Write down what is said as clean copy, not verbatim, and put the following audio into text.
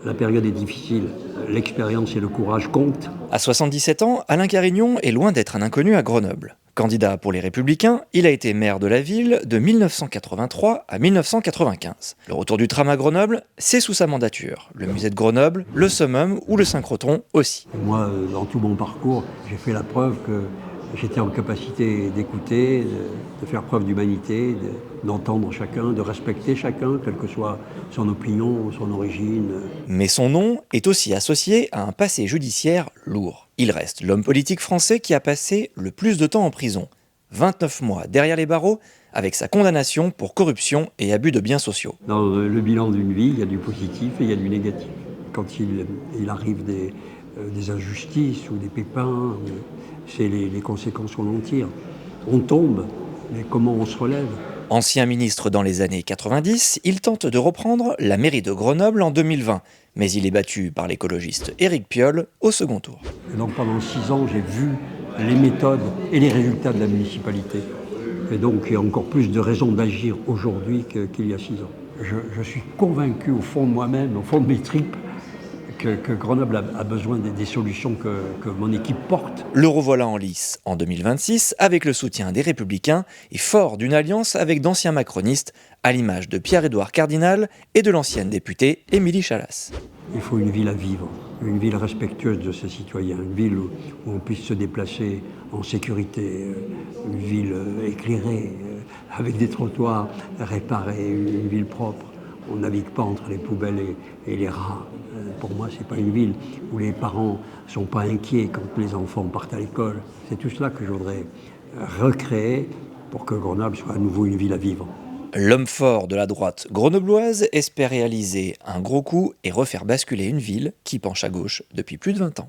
La période est difficile, l'expérience et le courage comptent. À 77 ans, Alain Carignon est loin d'être un inconnu à Grenoble. Candidat pour les Républicains, il a été maire de la ville de 1983 à 1995. Le retour du tram à Grenoble, c'est sous sa mandature. Le musée de Grenoble, le summum ou le synchrotron aussi. Et moi, dans tout mon parcours, j'ai fait la preuve que j'étais en capacité d'écouter, de faire preuve d'humanité, d'entendre chacun, de respecter chacun, quelle que soit son opinion, son origine. Mais son nom est aussi associé à un passé judiciaire lourd. Il reste l'homme politique français qui a passé le plus de temps en prison. 29 mois derrière les barreaux, avec sa condamnation pour corruption et abus de biens sociaux. Dans le bilan d'une vie, il y a du positif et il y a du négatif. Quand il arrive des injustices ou des pépins, c'est les conséquences qu'on en tire. On tombe, mais comment on se relève? Ancien ministre dans les années 90, il tente de reprendre la mairie de Grenoble en 2020, mais il est battu par l'écologiste Éric Piolle au second tour. Et donc pendant 6 ans, j'ai vu les méthodes et les résultats de la municipalité. Et donc il y a encore plus de raisons d'agir aujourd'hui qu'il y a 6 ans. Je suis convaincu au fond de moi-même, au fond de mes tripes, que Grenoble a besoin des solutions que mon équipe porte. Le revoilà en lice en 2026 avec le soutien des Républicains et fort d'une alliance avec d'anciens macronistes à l'image de Pierre-Édouard Cardinal et de l'ancienne députée Émilie Chalas. Il faut une ville à vivre, une ville respectueuse de ses citoyens, une ville où on puisse se déplacer en sécurité, une ville éclairée, avec des trottoirs réparés, une ville propre. On ne navigue pas entre les poubelles et les rats. Pour moi, ce n'est pas une ville où les parents ne sont pas inquiets quand les enfants partent à l'école. C'est tout cela que je voudrais recréer pour que Grenoble soit à nouveau une ville à vivre. L'homme fort de la droite grenobloise espère réaliser un gros coup et refaire basculer une ville qui penche à gauche depuis plus de 20 ans.